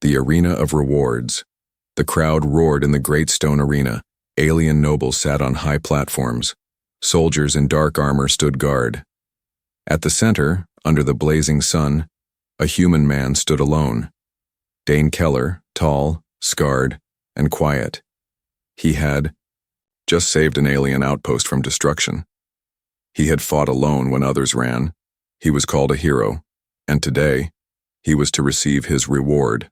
The arena of rewards. The crowd roared in the great stone arena. Alien nobles sat on high platforms. Soldiers in dark armor stood guard. At the center, under the blazing sun, a human man stood alone. Dane Keller, tall, scarred, and quiet. He had just saved an alien outpost from destruction. He had fought alone when others ran. He was called a hero, and today, he was to receive his reward.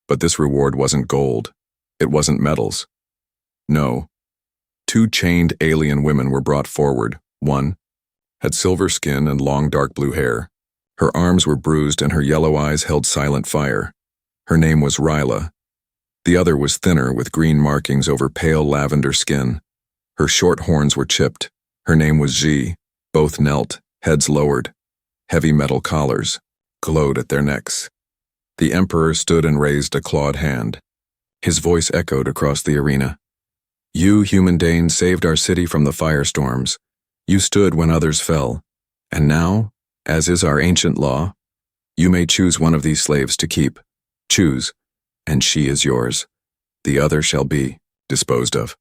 But this reward wasn't gold. It wasn't medals. No. 2 chained alien women were brought forward. One had silver skin and long dark blue hair. Her arms were bruised and her yellow eyes held silent fire. Her name was Ryla. The other was thinner with green markings over pale lavender skin. Her short horns were chipped. Her name was Xi. Both knelt, heads lowered. Heavy metal collars glowed at their necks. The Emperor stood and raised a clawed hand. His voice echoed across the arena. You, human Danes, saved our city from the firestorms. You stood when others fell. And now, as is our ancient law, you may choose one of these slaves to keep. Choose, and she is yours. The other shall be disposed of.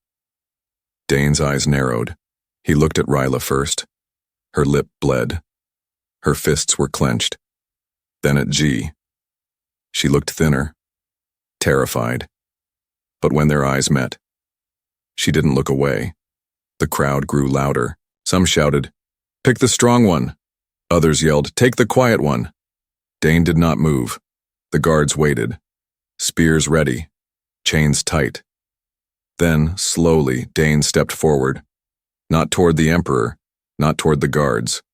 Dane's eyes narrowed. He looked at Ryla first. Her lip bled. Her fists were clenched. Then at G. She looked thinner, terrified. But when their eyes met, she didn't look away. The crowd grew louder. Some shouted, "Pick the strong one." Others yelled, "Take the quiet one." Dane did not move. The guards waited, spears ready, chains tight. Then, slowly, Dane stepped forward, not toward the Emperor, not toward the guards,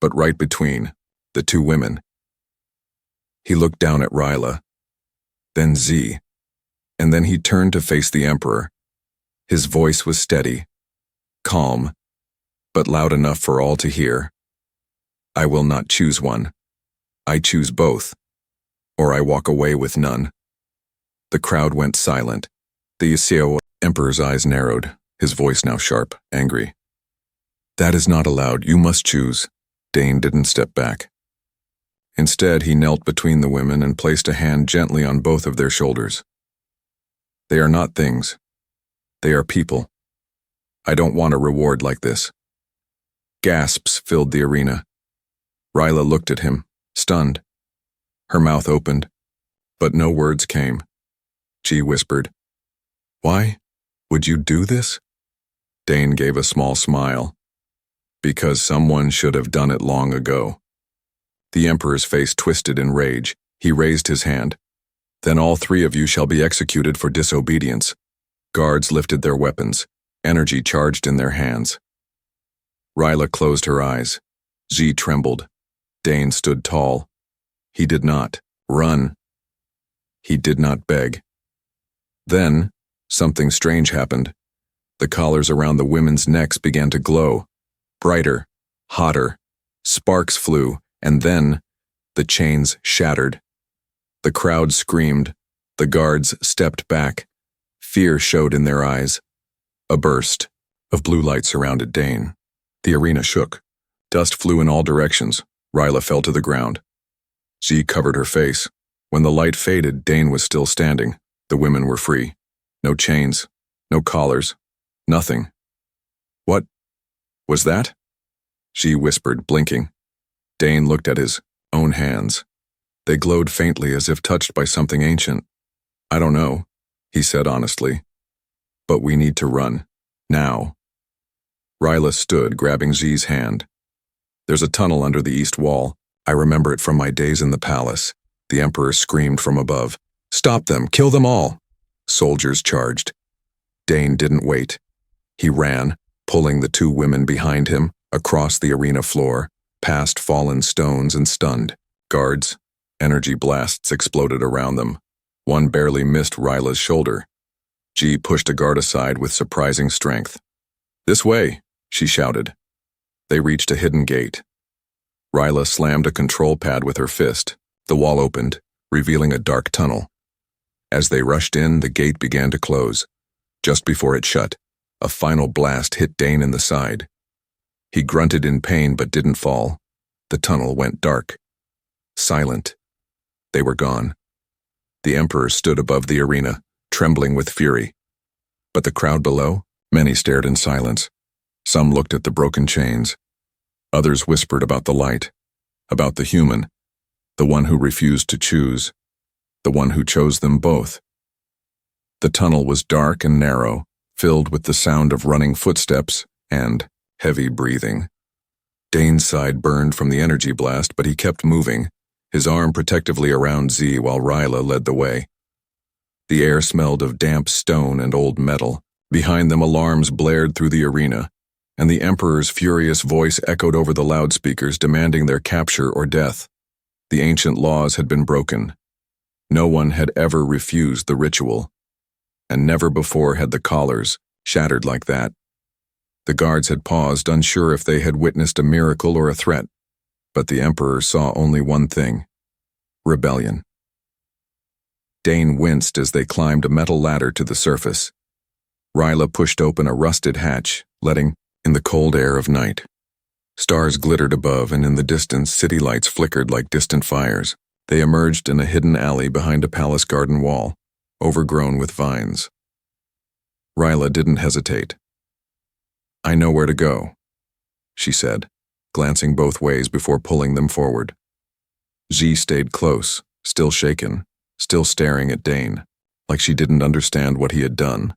but right between the 2 women. He looked down at Ryla, then Z, and then he turned to face the Emperor. His voice was steady, calm, but loud enough for all to hear. I will not choose one. I choose both, or I walk away with none. The crowd went silent. The HFY Emperor's eyes narrowed, his voice now sharp, angry. That is not allowed. You must choose. Dane didn't step back. Instead, he knelt between the women and placed a hand gently on both of their shoulders. They are not things. They are people. I don't want a reward like this. Gasps filled the arena. Ryla looked at him, stunned. Her mouth opened, but no words came. She whispered, "Why would you do this?" Dane gave a small smile. Because someone should have done it long ago. The Emperor's face twisted in rage. He raised his hand. Then all 3 of you shall be executed for disobedience. Guards lifted their weapons, energy charged in their hands. Ryla closed her eyes. Xi trembled. Dane stood tall. He did not run. He did not beg. Then, something strange happened. The collars around the women's necks began to glow. Brighter, hotter. Sparks flew, and then, the chains shattered. The crowd screamed. The guards stepped back. Fear showed in their eyes. A burst of blue light surrounded Dane. The arena shook. Dust flew in all directions. Ryla fell to the ground. Xi covered her face. When the light faded, Dane was still standing. The women were free. No chains, no collars, nothing. What was that? She whispered, blinking. Dane looked at his own hands. They glowed faintly as if touched by something ancient. I don't know, he said honestly. But we need to run. Now. Ryla stood, grabbing Xi's hand. There's a tunnel under the east wall. I remember it from my days in the palace. The Emperor screamed from above. Stop them! Kill them all! Soldiers charged. Dane didn't wait. He ran, pulling the 2 women behind him, across the arena floor, past fallen stones and stunned. Guards, energy blasts exploded around them. One barely missed Ryla's shoulder. Xi pushed a guard aside with surprising strength. This way, she shouted. They reached a hidden gate. Ryla slammed a control pad with her fist. The wall opened, revealing a dark tunnel. As they rushed in, the gate began to close. Just before it shut, a final blast hit Dane in the side. He grunted in pain but didn't fall. The tunnel went dark. Silent. They were gone. The Emperor stood above the arena, trembling with fury. But the crowd below? Many stared in silence. Some looked at the broken chains. Others whispered about the light, about the human, the one who refused to choose, the one who chose them both. The tunnel was dark and narrow, filled with the sound of running footsteps and heavy breathing. Dane's side burned from the energy blast, but he kept moving, his arm protectively around Z while Ryla led the way. The air smelled of damp stone and old metal. Behind them, alarms blared through the arena, and the Emperor's furious voice echoed over the loudspeakers demanding their capture or death. The ancient laws had been broken. No one had ever refused the ritual, and never before had the collars shattered like that. The guards had paused, unsure if they had witnessed a miracle or a threat, but the Emperor saw only one thing: rebellion. Dane winced as they climbed a metal ladder to the surface. Ryla pushed open a rusted hatch, letting in the cold air of night. Stars glittered above, and in the distance city lights flickered like distant fires. They emerged in a hidden alley behind a palace garden wall, overgrown with vines. Ryla didn't hesitate. "I know where to go," she said, glancing both ways before pulling them forward. Z stayed close, still shaken, still staring at Dane, like she didn't understand what he had done.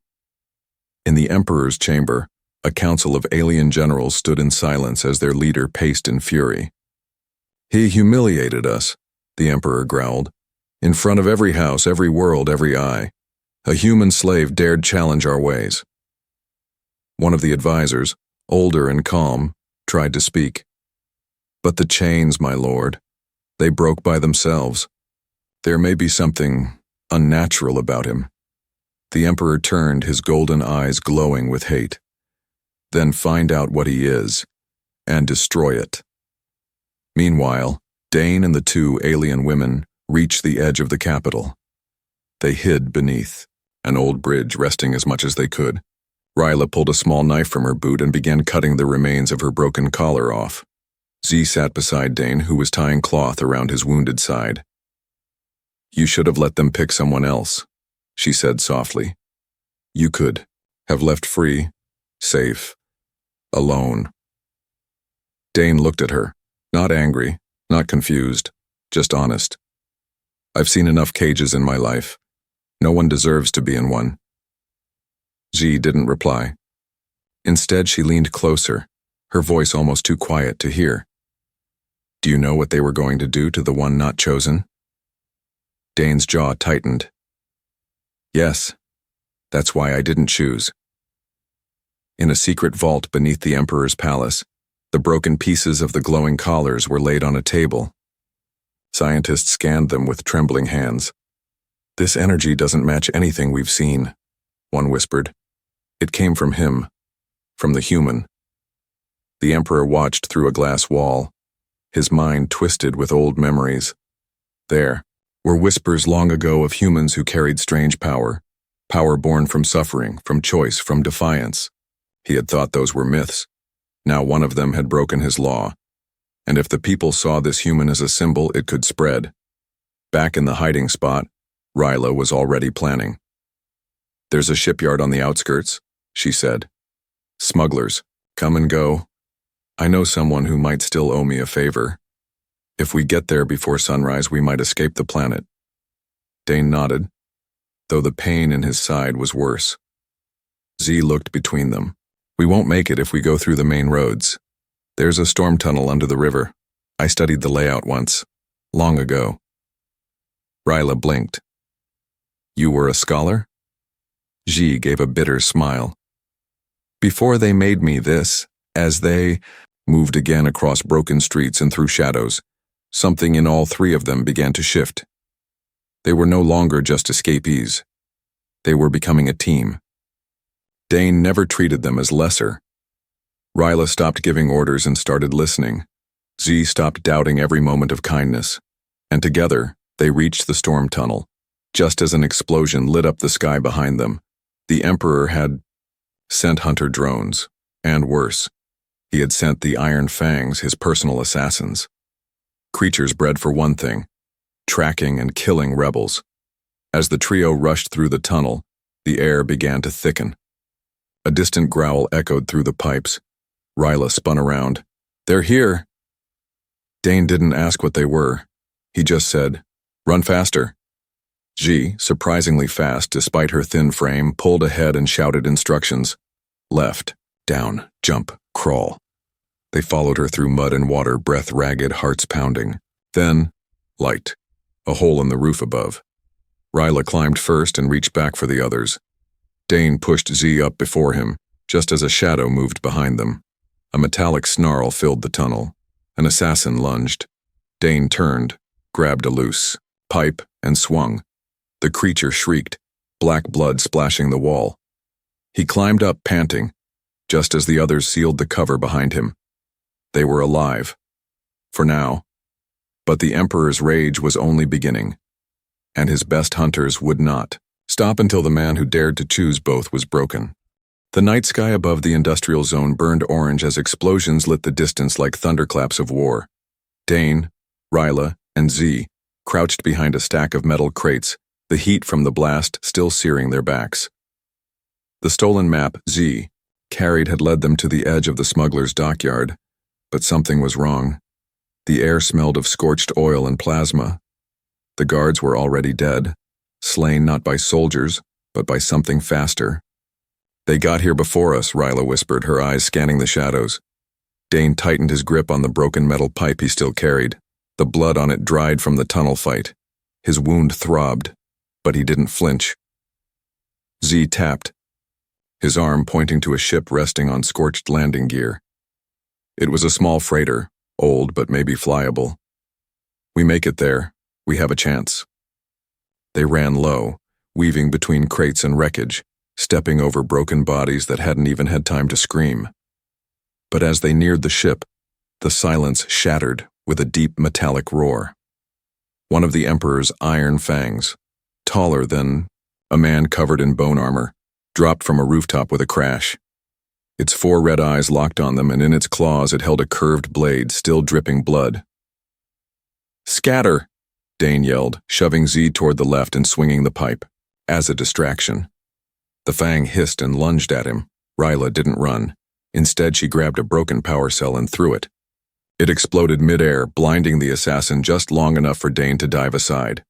In the Emperor's chamber, a council of alien generals stood in silence as their leader paced in fury. "He humiliated us," the Emperor growled. "In front of every house, every world, every eye. A human slave dared challenge our ways." One of the advisors, older and calm, tried to speak. "But the chains, my lord, they broke by themselves. There may be something unnatural about him." The Emperor turned, his golden eyes glowing with hate. "Then find out what he is, and destroy it." Meanwhile, Dane and the two alien women reached the edge of the capital. They hid beneath an old bridge, resting as much as they could. Ryla pulled a small knife from her boot and began cutting the remains of her broken collar off. Z sat beside Dane, who was tying cloth around his wounded side. "You should have let them pick someone else," she said softly. "You could have left free, safe, alone." Dane looked at her, not angry, not confused, just honest. "I've seen enough cages in my life. No one deserves to be in one." Z didn't reply. Instead, she leaned closer, her voice almost too quiet to hear. "Do you know what they were going to do to the one not chosen?" Dane's jaw tightened. "Yes, that's why I didn't choose." In a secret vault beneath the Emperor's palace, the broken pieces of the glowing collars were laid on a table. Scientists scanned them with trembling hands. "This energy doesn't match anything we've seen," one whispered. "It came from him, from the human." The Emperor watched through a glass wall, his mind twisted with old memories. There were whispers long ago of humans who carried strange power born from suffering, from choice, from defiance. He had thought those were myths. Now one of them had broken his law, and if the people saw this human as a symbol, it could spread. Back in the hiding spot, Ryla was already planning. "There's a shipyard on the outskirts," she said. "Smugglers, come and go. I know someone who might still owe me a favor. If we get there before sunrise, we might escape the planet." Dane nodded, though the pain in his side was worse. Z looked between them. "We won't make it if we go through the main roads. There's a storm tunnel under the river. I studied the layout once, long ago." Ryla blinked. "You were a scholar?" Xi gave a bitter smile. "Before they made me this, as they moved again across broken streets and through shadows, something in all three of them began to shift. They were no longer just escapees. They were becoming a team. Dane never treated them as lesser. Ryla stopped giving orders and started listening. Z stopped doubting every moment of kindness. And together, they reached the storm tunnel. Just as an explosion lit up the sky behind them, the Emperor had sent hunter drones, and worse, he had sent the Iron Fangs, his personal assassins. Creatures bred for one thing: tracking and killing rebels. As the trio rushed through the tunnel, the air began to thicken. A distant growl echoed through the pipes. Ryla spun around. "They're here!" Dane didn't ask what they were. He just said, "Run faster." G, surprisingly fast despite her thin frame, pulled ahead and shouted instructions. Left, down, jump, crawl. They followed her through mud and water, breath ragged, hearts pounding. Then, light. A hole in the roof above. Ryla climbed first and reached back for the others. Dane pushed Z up before him, just as a shadow moved behind them. A metallic snarl filled the tunnel. An assassin lunged. Dane turned, grabbed a loose pipe, and swung. The creature shrieked, black blood splashing the wall. He climbed up, panting, just as the others sealed the cover behind him. They were alive. For now. But the Emperor's rage was only beginning. And his best hunters would not stop until the man who dared to choose both was broken. The night sky above the industrial zone burned orange as explosions lit the distance like thunderclaps of war. Dane, Ryla, and Z crouched behind a stack of metal crates, the heat from the blast still searing their backs. The stolen map Z carried had led them to the edge of the smuggler's dockyard, but something was wrong. The air smelled of scorched oil and plasma. The guards were already dead, slain not by soldiers, but by something faster. "They got here before us," Ryla whispered, her eyes scanning the shadows. Dane tightened his grip on the broken metal pipe he still carried. The blood on it dried from the tunnel fight. His wound throbbed, but he didn't flinch. Z tapped, his arm pointing to a ship resting on scorched landing gear. It was a small freighter, old but maybe flyable. "We make it there. We have a chance." They ran low, weaving between crates and wreckage, stepping over broken bodies that hadn't even had time to scream. But as they neared the ship, the silence shattered with a deep metallic roar. One of the Emperor's iron fangs, taller than a man covered in bone armor, dropped from a rooftop with a crash. Its 4 red eyes locked on them, and in its claws it held a curved blade still dripping blood. "Scatter!" Dane yelled, shoving Z toward the left and swinging the pipe, as a distraction. The fang hissed and lunged at him. Ryla didn't run. Instead, she grabbed a broken power cell and threw it. It exploded midair, blinding the assassin just long enough for Dane to dive aside.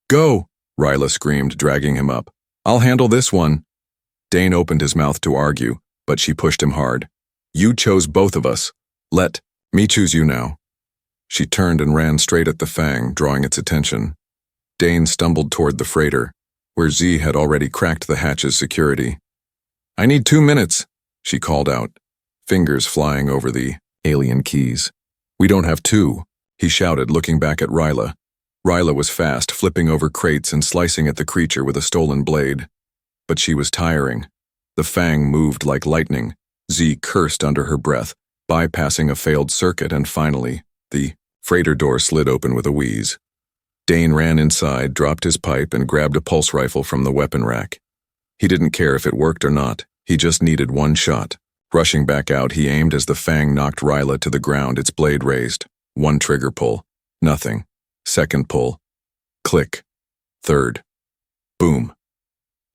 "Go!" Ryla screamed, dragging him up. "I'll handle this one." Dane opened his mouth to argue, but she pushed him hard. "You chose both of us. Let me choose you now." She turned and ran straight at the fang, drawing its attention. Dane stumbled toward the freighter, where Z had already cracked the hatch's security. "I need 2 minutes," she called out, fingers flying over the alien keys. "We don't have 2, he shouted, looking back at Ryla. Ryla was fast, flipping over crates and slicing at the creature with a stolen blade. But she was tiring. The fang moved like lightning. Z cursed under her breath, bypassing a failed circuit, and finally, the freighter door slid open with a wheeze. Dane ran inside, dropped his pipe, and grabbed a pulse rifle from the weapon rack. He didn't care if it worked or not. He just needed one shot. Rushing back out, he aimed as the fang knocked Ryla to the ground, its blade raised. 1 trigger pull. Nothing. 2nd pull. Click. 3rd. Boom.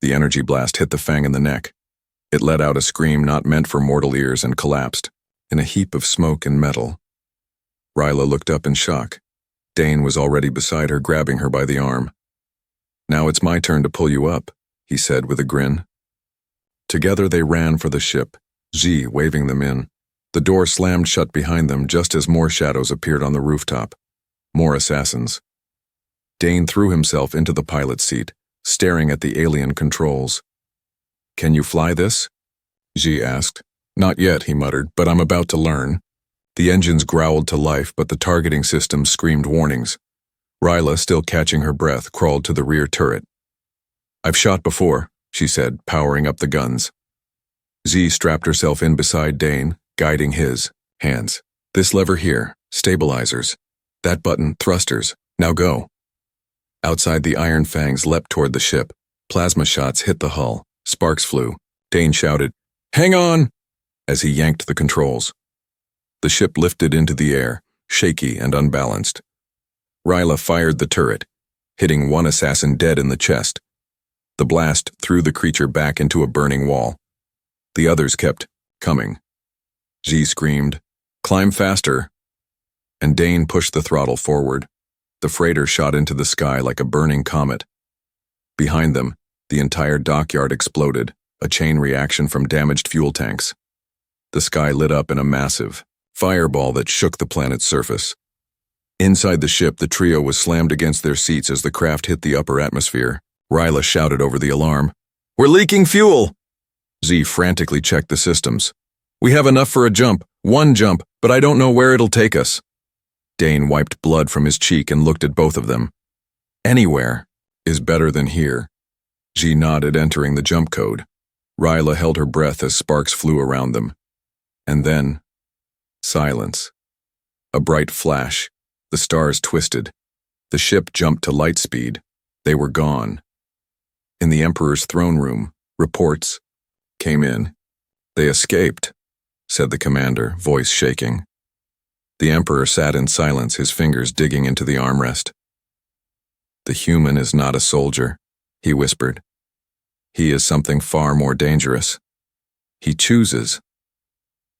The energy blast hit the fang in the neck. It let out a scream not meant for mortal ears and collapsed, in a heap of smoke and metal. Ryla looked up in shock. Dane was already beside her, grabbing her by the arm. "Now it's my turn to pull you up," he said with a grin. Together they ran for the ship, Z waving them in. The door slammed shut behind them just as more shadows appeared on the rooftop. More assassins. Dane threw himself into the pilot's seat, staring at the alien controls. "Can you fly this?" Z asked. "Not yet," he muttered, "but I'm about to learn." The engines growled to life, but the targeting system screamed warnings. Ryla, still catching her breath, crawled to the rear turret. "I've shot before," she said, powering up the guns. Z strapped herself in beside Dane, guiding his hands. "This lever here, stabilizers. That button, thrusters. Now go." Outside, the iron fangs leapt toward the ship. Plasma shots hit the hull. Sparks flew. Dane shouted, "Hang on!" as he yanked the controls. The ship lifted into the air, shaky and unbalanced. Ryla fired the turret, hitting one assassin dead in the chest. The blast threw the creature back into a burning wall. The others kept coming. Xi screamed, "Climb faster!" And Dane pushed the throttle forward. The freighter shot into the sky like a burning comet. Behind them, the entire dockyard exploded, a chain reaction from damaged fuel tanks. The sky lit up in a massive fireball that shook the planet's surface. Inside the ship, the trio was slammed against their seats as the craft hit the upper atmosphere. Ryla shouted over the alarm, "We're leaking fuel!" Z frantically checked the systems. "We have enough for a jump, one jump, but I don't know where it'll take us." Dane wiped blood from his cheek and looked at both of them. "Anywhere is better than here." G nodded, entering the jump code. Ryla held her breath as sparks flew around them. And then, silence. A bright flash. The stars twisted. The ship jumped to light speed. They were gone. In the Emperor's throne room, reports came in. "They escaped," said the commander, voice shaking. The Emperor sat in silence, his fingers digging into the armrest. "The human is not a soldier," he whispered. "He is something far more dangerous. He chooses."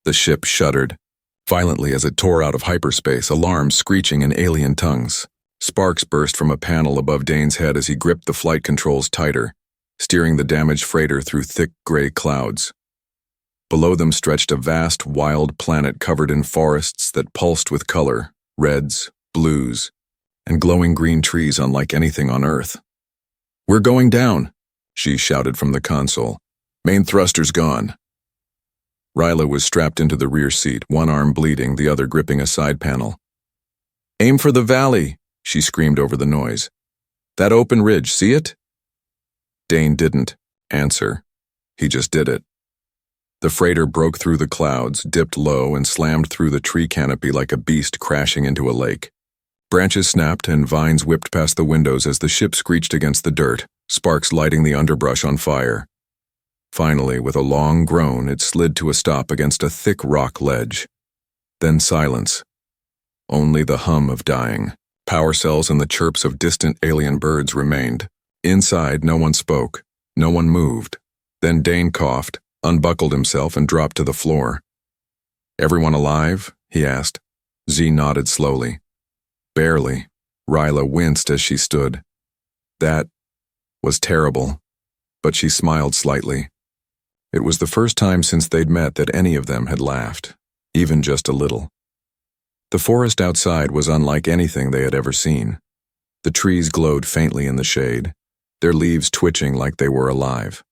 The ship shuddered violently as it tore out of hyperspace, alarms screeching in alien tongues. Sparks burst from a panel above Dane's head as he gripped the flight controls tighter, steering the damaged freighter through thick gray clouds. Below them stretched a vast, wild planet covered in forests that pulsed with color, reds, blues, and glowing green trees unlike anything on Earth. "We're going down," she shouted from the console. "Main thrusters gone." Ryla was strapped into the rear seat, one arm bleeding, the other gripping a side panel. "Aim for the valley," she screamed over the noise. "That open ridge, see it?" Dane didn't answer. He just did it. The freighter broke through the clouds, dipped low, and slammed through the tree canopy like a beast crashing into a lake. Branches snapped and vines whipped past the windows as the ship screeched against the dirt, sparks lighting the underbrush on fire. Finally, with a long groan, it slid to a stop against a thick rock ledge. Then silence. Only the hum of dying. Power cells and the chirps of distant alien birds remained. Inside, no one spoke. No one moved. Then Dane coughed, unbuckled himself, and dropped to the floor. "Everyone alive?" he asked. Z nodded slowly. "Barely." Ryla winced as she stood. That was terrible, but she smiled slightly. It was the first time since they'd met that any of them had laughed, even just a little. The forest outside was unlike anything they had ever seen. The trees glowed faintly in the shade, their leaves twitching like they were alive.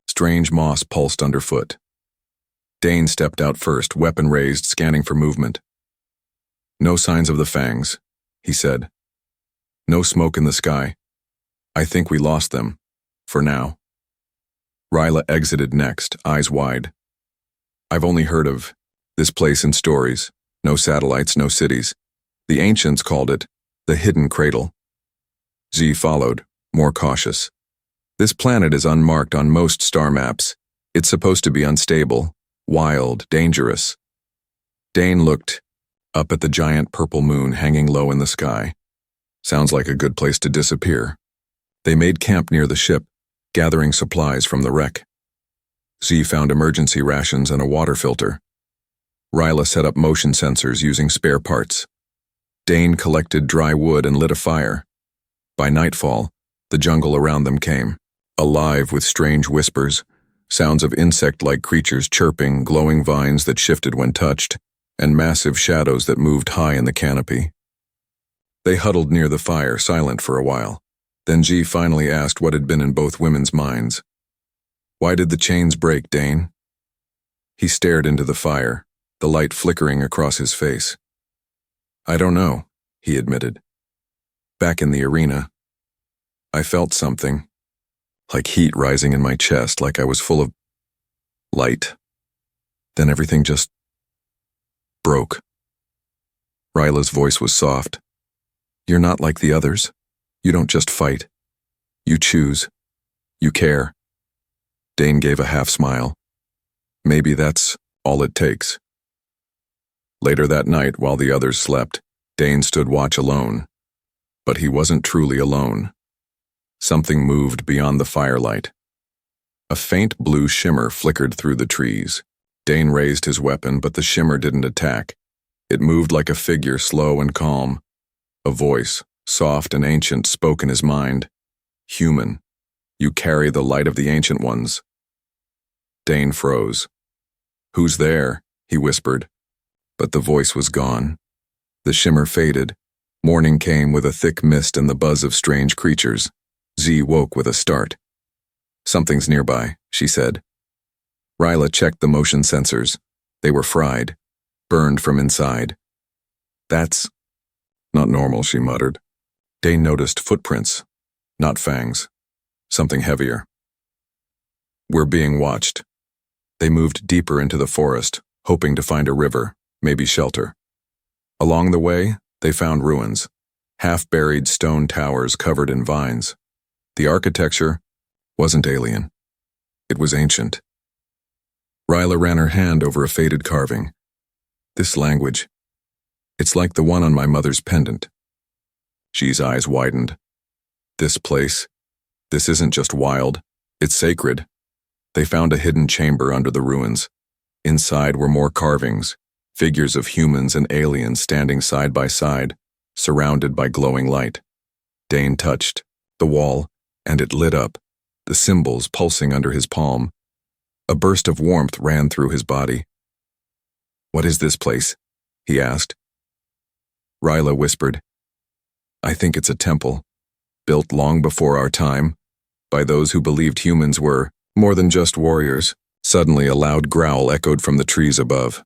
Strange moss pulsed underfoot. Dane stepped out first, weapon raised, scanning for movement. "No signs of the fangs," he said. "No smoke in the sky. I think we lost them, for now." Ryla exited next, eyes wide. "I've only heard of this place in stories. No satellites, no cities. The ancients called it the hidden cradle." Z followed, more cautious. "This planet is unmarked on most star maps. It's supposed to be unstable, wild, dangerous." Dane looked up at the giant purple moon hanging low in the sky. "Sounds like a good place to disappear." They made camp near the ship, gathering supplies from the wreck. Z found emergency rations and a water filter. Ryla set up motion sensors using spare parts. Dane collected dry wood and lit a fire. By nightfall, the jungle around them came, alive with strange whispers, sounds of insect-like creatures chirping, glowing vines that shifted when touched, and massive shadows that moved high in the canopy. They huddled near the fire, silent for a while. Then G finally asked what had been in both women's minds. "Why did the chains break, Dane?" He stared into the fire, the light flickering across his face. "I don't know," he admitted. "Back in the arena, I felt something, like heat rising in my chest, like I was full of light. Then everything just broke." Ryla's voice was soft. "You're not like the others. You don't just fight. You choose. You care." Dane gave a half smile. "Maybe that's all it takes." Later that night, while the others slept, Dane stood watch alone. But he wasn't truly alone. Something moved beyond the firelight. A faint blue shimmer flickered through the trees. Dane raised his weapon, but the shimmer didn't attack. It moved like a figure, slow and calm. A voice, soft and ancient, spoke in his mind. "Human, you carry the light of the ancient ones." Dane froze. "Who's there?" he whispered. But the voice was gone. The shimmer faded. Morning came with a thick mist and the buzz of strange creatures. Z woke with a start. "Something's nearby," she said. Ryla checked the motion sensors. They were fried, burned from inside. "That's not normal," she muttered. Dane noticed footprints, not fangs. Something heavier. "We're being watched." They moved deeper into the forest, hoping to find a river, maybe shelter. Along the way, they found ruins, half-buried stone towers covered in vines. The architecture wasn't alien. It was ancient. Ryla ran her hand over a faded carving. "This language, it's like the one on my mother's pendant." G's eyes widened. "This place, this isn't just wild, it's sacred." They found a hidden chamber under the ruins. Inside were more carvings, figures of humans and aliens standing side by side, surrounded by glowing light. Dane touched the wall, and it lit up, the symbols pulsing under his palm. A burst of warmth ran through his body. "What is this place?" he asked. Ryla whispered, "I think it's a temple, built long before our time, by those who believed humans were more than just warriors." Suddenly a loud growl echoed from the trees above.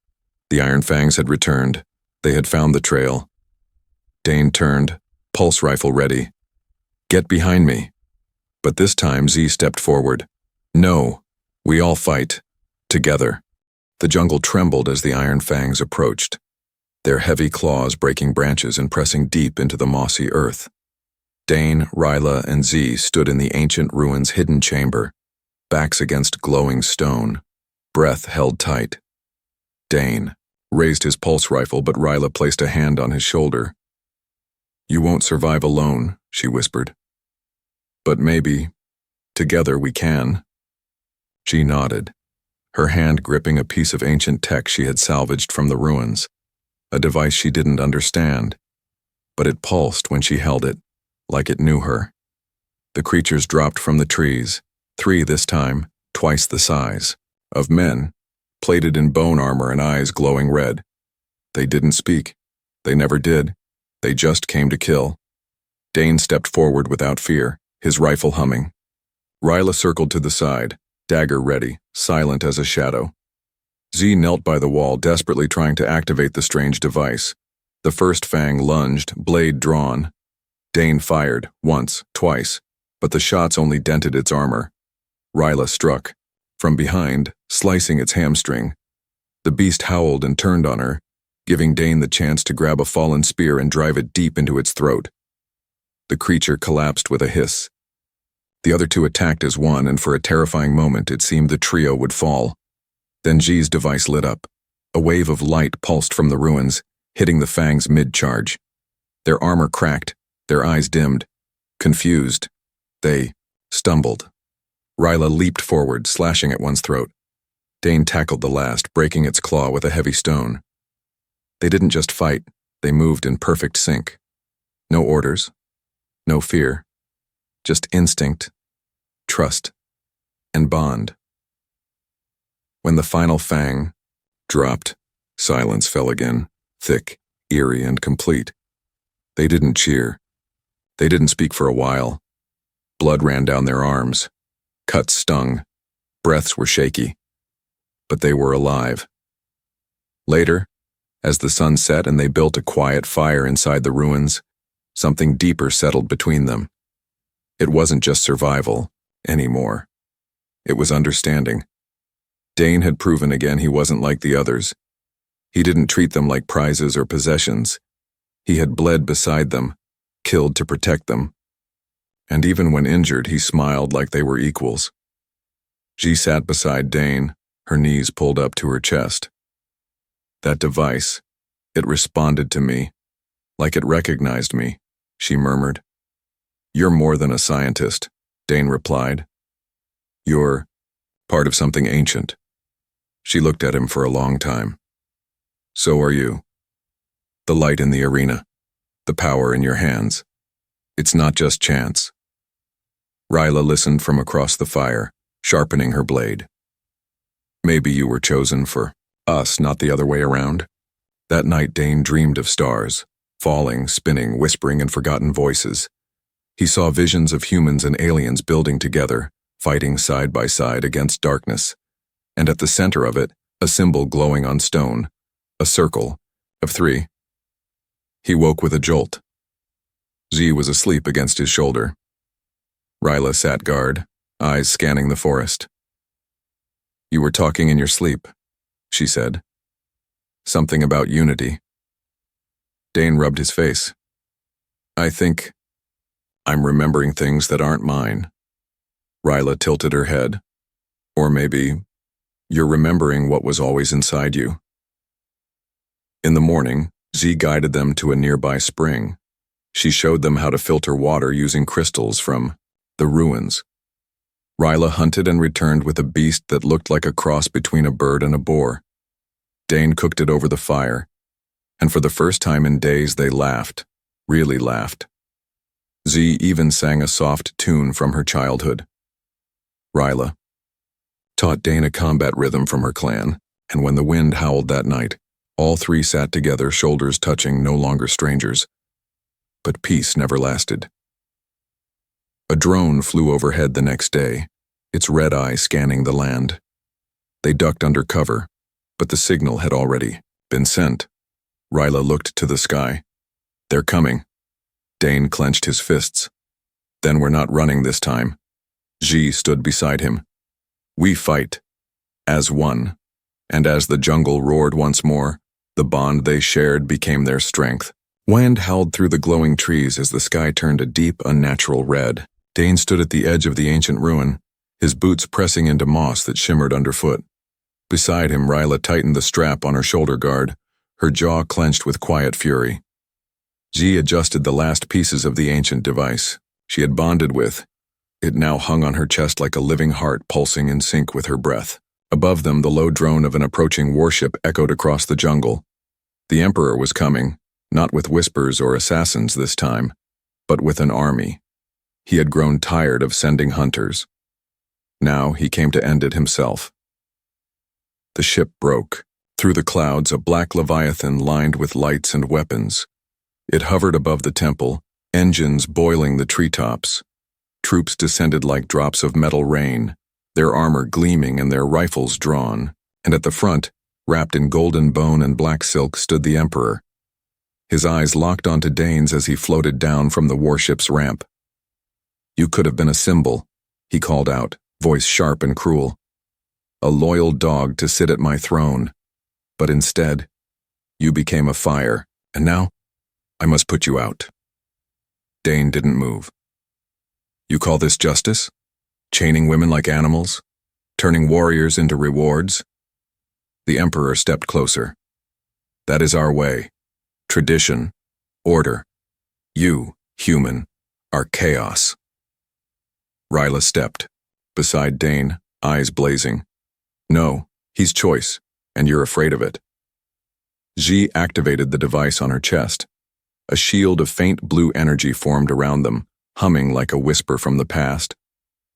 The Iron Fangs had returned. They had found the trail. Dane turned, pulse rifle ready. "Get behind me." But this time Z stepped forward. "No, we all fight. Together." The jungle trembled as the Iron Fangs approached, their heavy claws breaking branches and pressing deep into the mossy earth. Dane, Ryla, and Z stood in the ancient ruins' hidden chamber, backs against glowing stone, breath held tight. Dane raised his pulse rifle, but Ryla placed a hand on his shoulder. "You won't survive alone," she whispered. "But maybe, together we can." She nodded, her hand gripping a piece of ancient tech she had salvaged from the ruins, a device she didn't understand, but it pulsed when she held it, like it knew her. The creatures dropped from the trees, 3 this time, twice the size, of men, plated in bone armor and eyes glowing red. They didn't speak. They never did. They just came to kill. Dane stepped forward without fear, his rifle humming. Ryla circled to the side, dagger ready, silent as a shadow. Z knelt by the wall, desperately trying to activate the strange device. The first fang lunged, blade drawn. Dane fired, once, twice, but the shots only dented its armor. Ryla struck, from behind, slicing its hamstring. The beast howled and turned on her, giving Dane the chance to grab a fallen spear and drive it deep into its throat. The creature collapsed with a hiss. The other 2 attacked as one, and for a terrifying moment it seemed the trio would fall. Then G's device lit up. A wave of light pulsed from the ruins, hitting the fangs mid-charge. Their armor cracked, their eyes dimmed. Confused, they stumbled. Ryla leaped forward, slashing at one's throat. Dane tackled the last, breaking its claw with a heavy stone. They didn't just fight, they moved in perfect sync. No orders, no fear, just instinct, trust, and bond. When the final fang dropped, silence fell again, thick, eerie, and complete. They didn't cheer. They didn't speak for a while. Blood ran down their arms. Cuts stung. Breaths were shaky. But they were alive. Later, as the sun set and they built a quiet fire inside the ruins, something deeper settled between them. It wasn't just survival anymore. It was understanding. Dane had proven again he wasn't like the others. He didn't treat them like prizes or possessions. He had bled beside them, killed to protect them. And even when injured, he smiled like they were equals. She sat beside Dane, her knees pulled up to her chest. That device, it responded to me, like it recognized me, she murmured. You're more than a scientist, Dane replied. You're part of something ancient. She looked at him for a long time. So are you. The light in the arena, the power in your hands. It's not just chance. Ryla listened from across the fire, sharpening her blade. Maybe you were chosen for us, not the other way around. That night Dane dreamed of stars, falling, spinning, whispering in forgotten voices. He saw visions of humans and aliens building together, fighting side by side against darkness. And at the center of it, a symbol glowing on stone, a circle of 3. He woke with a jolt. Z was asleep against his shoulder. Ryla sat guard, eyes scanning the forest. You were talking in your sleep, she said. Something about unity. Dane rubbed his face. I think I'm remembering things that aren't mine. Ryla tilted her head. Or maybe you're remembering what was always inside you. In the morning, Z guided them to a nearby spring. She showed them how to filter water using crystals from the ruins. Ryla hunted and returned with a beast that looked like a cross between a bird and a boar. Dane cooked it over the fire, and for the first time in days they laughed, really laughed. Z even sang a soft tune from her childhood. Ryla taught Dane a combat rhythm from her clan, and when the wind howled that night, all 3 sat together, shoulders touching, no longer strangers. But peace never lasted. A drone flew overhead the next day, its red eye scanning the land. They ducked under cover, but the signal had already been sent. Ryla looked to the sky. They're coming. Dane clenched his fists. Then we're not running this time. Ji stood beside him. We fight. As one. And as the jungle roared once more, the bond they shared became their strength. Wind howled through the glowing trees as the sky turned a deep, unnatural red. Dane stood at the edge of the ancient ruin, his boots pressing into moss that shimmered underfoot. Beside him, Ryla tightened the strap on her shoulder guard, her jaw clenched with quiet fury. Ji adjusted the last pieces of the ancient device she had bonded with. It now hung on her chest like a living heart pulsing in sync with her breath. Above them, the low drone of an approaching warship echoed across the jungle. The Emperor was coming, not with whispers or assassins this time, but with an army. He had grown tired of sending hunters. Now he came to end it himself. The ship broke. Through the clouds, a black leviathan lined with lights and weapons. It hovered above the temple, engines boiling the treetops. Troops descended like drops of metal rain, their armor gleaming and their rifles drawn, and at the front, wrapped in golden bone and black silk, stood the Emperor. His eyes locked onto Dane's as he floated down from the warship's ramp. You could have been a symbol, he called out, voice sharp and cruel. A loyal dog to sit at my throne. But instead, you became a fire, and now I must put you out. Dane didn't move. You call this justice? Chaining women like animals? Turning warriors into rewards? The Emperor stepped closer. That is our way. Tradition. Order. You, human, are chaos. Ryla stepped, beside Dane, eyes blazing. No, he's choice, and you're afraid of it. Ji activated the device on her chest. A shield of faint blue energy formed around them, humming like a whisper from the past.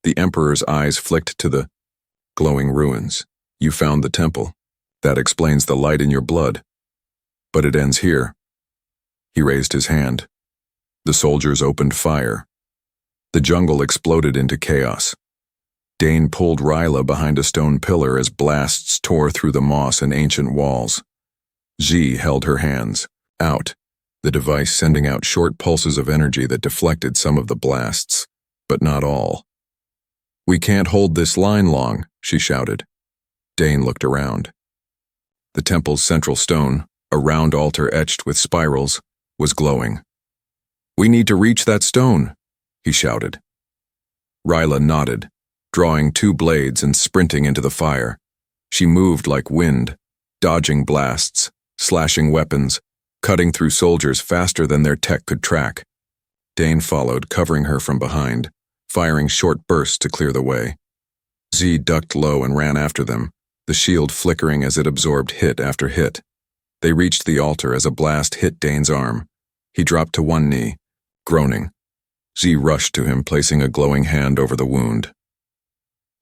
The Emperor's eyes flicked to the glowing ruins. You found the temple. That explains the light in your blood. But it ends here. He raised his hand. The soldiers opened fire. The jungle exploded into chaos. Dane pulled Ryla behind a stone pillar as blasts tore through the moss and ancient walls. Ji held her hands out, the device sending out short pulses of energy that deflected some of the blasts, but not all. We can't hold this line long, she shouted. Dane looked around. The temple's central stone, a round altar etched with spirals, was glowing. We need to reach that stone, he shouted. Ryla nodded, drawing 2 blades and sprinting into the fire. She moved like wind, dodging blasts, slashing weapons, cutting through soldiers faster than their tech could track. Dane followed, covering her from behind, firing short bursts to clear the way. Z ducked low and ran after them, the shield flickering as it absorbed hit after hit. They reached the altar as a blast hit Dane's arm. He dropped to one knee, groaning. Z rushed to him, placing a glowing hand over the wound.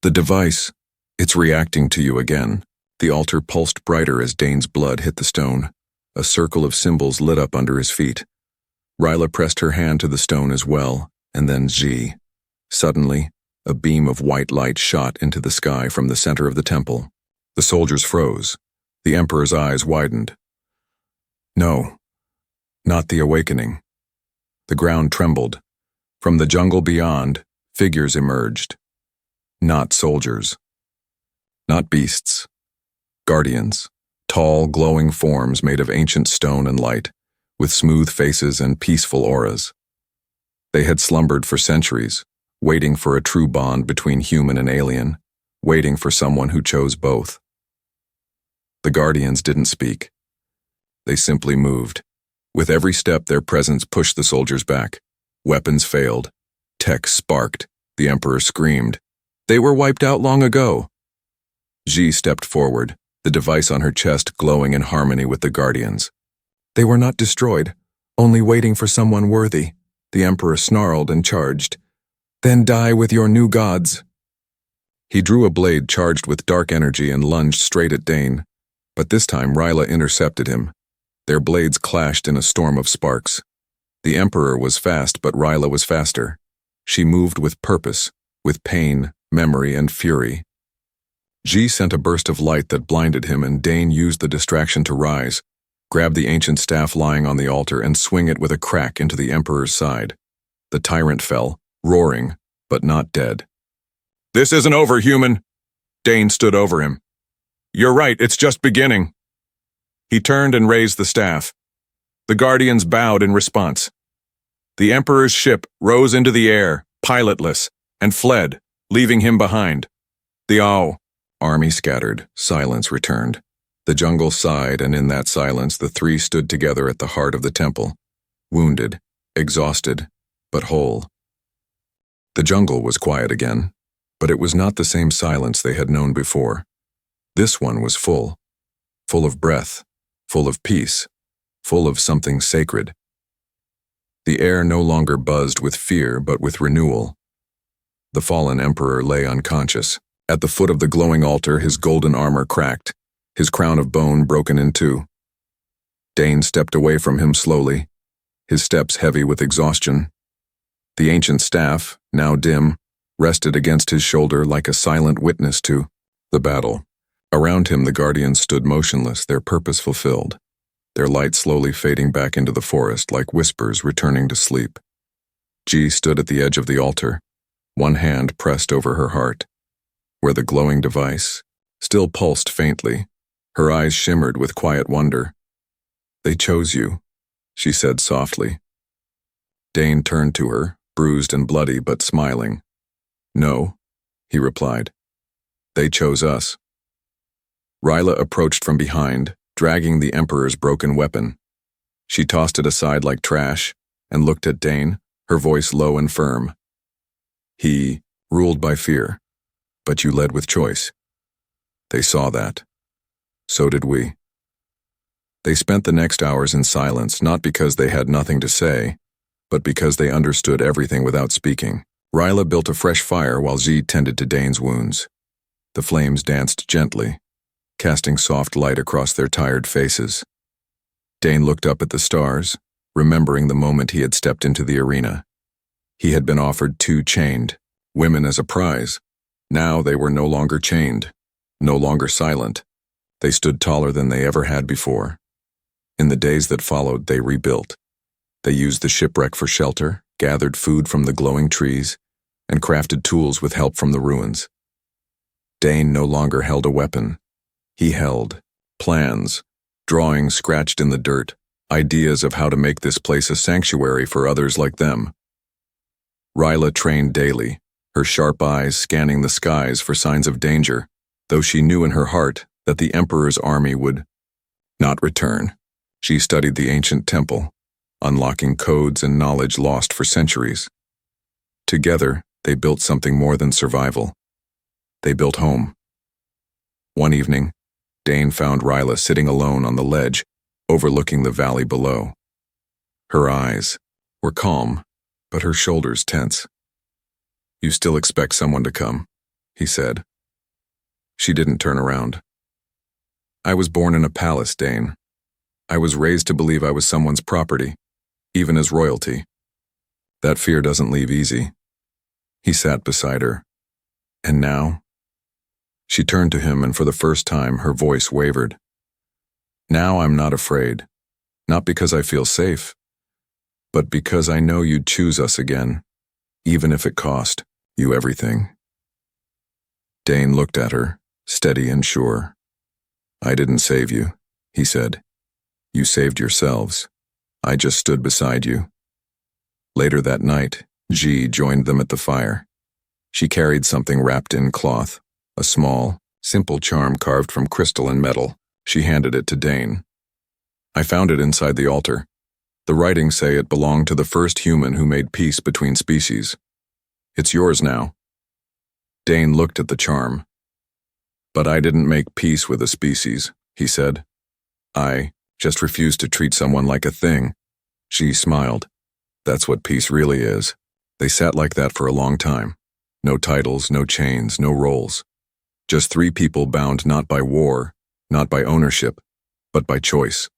"The device. It's reacting to you again." The altar pulsed brighter as Dane's blood hit the stone. A circle of symbols lit up under his feet. Ryla pressed her hand to the stone as well, and then Z. Suddenly, a beam of white light shot into the sky from the center of the temple. The soldiers froze. The Emperor's eyes widened. No, not the awakening. The ground trembled. From the jungle beyond, figures emerged. Not soldiers. Not beasts. Guardians. Tall, glowing forms made of ancient stone and light, with smooth faces and peaceful auras. They had slumbered for centuries, waiting for a true bond between human and alien, waiting for someone who chose both. The Guardians didn't speak. They simply moved. With every step, their presence pushed the soldiers back. Weapons failed. Tech sparked. The Emperor screamed. They were wiped out long ago. Ji stepped forward, the device on her chest glowing in harmony with the Guardians. They were not destroyed, only waiting for someone worthy. The Emperor snarled and charged. Then die with your new gods. He drew a blade charged with dark energy and lunged straight at Dane. But this time Ryla intercepted him. Their blades clashed in a storm of sparks. The Emperor was fast, but Ryla was faster. She moved with purpose, with pain, memory, and fury. Ji sent a burst of light that blinded him, and Dane used the distraction to rise, grab the ancient staff lying on the altar, and swing it with a crack into the Emperor's side. The tyrant fell, roaring, but not dead. This isn't over, human. Dane stood over him. You're right, it's just beginning. He turned and raised the staff. The Guardians bowed in response. The Emperor's ship rose into the air, pilotless, and fled, leaving him behind. The army scattered, silence returned. The jungle sighed, and in that silence the three stood together at the heart of the temple, wounded, exhausted, but whole. The jungle was quiet again, but it was not the same silence they had known before. This one was full of breath, full of peace, full of something sacred. The air no longer buzzed with fear, but with renewal. The fallen Emperor lay unconscious. At the foot of the glowing altar, his golden armor cracked, his crown of bone broken in two. Dane stepped away from him slowly, his steps heavy with exhaustion. The ancient staff, now dim, rested against his shoulder like a silent witness to the battle. Around him the Guardians stood motionless, their purpose fulfilled, their light slowly fading back into the forest like whispers returning to sleep. Ji stood at the edge of the altar, one hand pressed over her heart, where the glowing device still pulsed faintly. Her eyes shimmered with quiet wonder. They chose you, she said softly. Dane turned to her, bruised and bloody but smiling. No, he replied. They chose us. Ryla approached from behind, dragging the Emperor's broken weapon. She tossed it aside like trash and looked at Dane, her voice low and firm. He ruled by fear, but you led with choice. They saw that. So did we. They spent the next hours in silence, not because they had nothing to say, but because they understood everything without speaking. Ryla built a fresh fire while Z tended to Dane's wounds. The flames danced gently, casting soft light across their tired faces. Dane looked up at the stars, remembering the moment he had stepped into the arena. He had been offered 2 chained women as a prize. Now they were no longer chained, no longer silent. They stood taller than they ever had before. In the days that followed, they rebuilt. They used the shipwreck for shelter, gathered food from the glowing trees, and crafted tools with help from the ruins. Dane no longer held a weapon. He held plans, drawings scratched in the dirt, ideas of how to make this place a sanctuary for others like them. Ryla trained daily, her sharp eyes scanning the skies for signs of danger, though she knew in her heart that the Emperor's army would not return. She studied the ancient temple, unlocking codes and knowledge lost for centuries. Together, they built something more than survival. They built home. One evening, Dane found Ryla sitting alone on the ledge, overlooking the valley below. Her eyes were calm, but her shoulders tense. "You still expect someone to come," he said. She didn't turn around. "I was born in a palace, Dane. I was raised to believe I was someone's property, even as royalty. That fear doesn't leave easy." He sat beside her. "And now?" She turned to him, and for the first time, her voice wavered. "Now I'm not afraid, not because I feel safe, but because I know you'd choose us again, even if it cost you everything." Dane looked at her, steady and sure. "I didn't save you," he said. "You saved yourselves. I just stood beside you." Later that night, Ji joined them at the fire. She carried something wrapped in cloth, a small, simple charm carved from crystal and metal. She handed it to Dane. "I found it inside the altar. The writings say it belonged to the first human who made peace between species. It's yours now." Dane looked at the charm. "But I didn't make peace with a species," he said. "I just refused to treat someone like a thing." She smiled. "That's what peace really is." They sat like that for a long time. No titles, no chains, no roles. Just three people bound not by war, not by ownership, but by choice.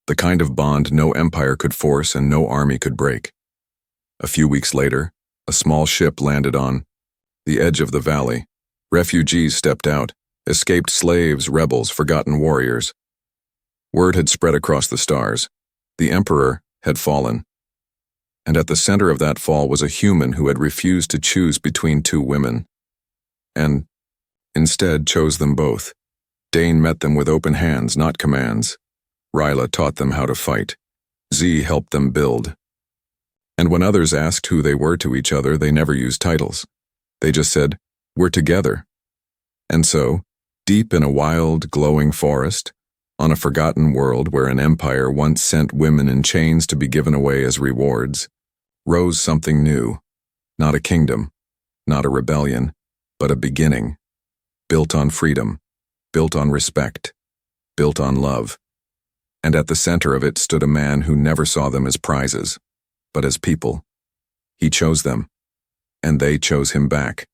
The kind of bond no empire could force and no army could break. A few weeks later, a small ship landed on the edge of the valley. Refugees stepped out, escaped slaves, rebels, forgotten warriors. Word had spread across the stars. The emperor had fallen. And at the center of that fall was a human who had refused to choose between two women, and instead chose them both. Dane met them with open hands, not commands. Ryla taught them how to fight. Z helped them build. And when others asked who they were to each other, they never used titles. They just said, "We're together." And so, deep in a wild, glowing forest, on a forgotten world where an empire once sent women in chains to be given away as rewards, rose something new. Not a kingdom, not a rebellion, but a beginning. Built on freedom, built on respect, built on love. And at the center of it stood a man who never saw them as prizes, but as people. He chose them, and they chose him back.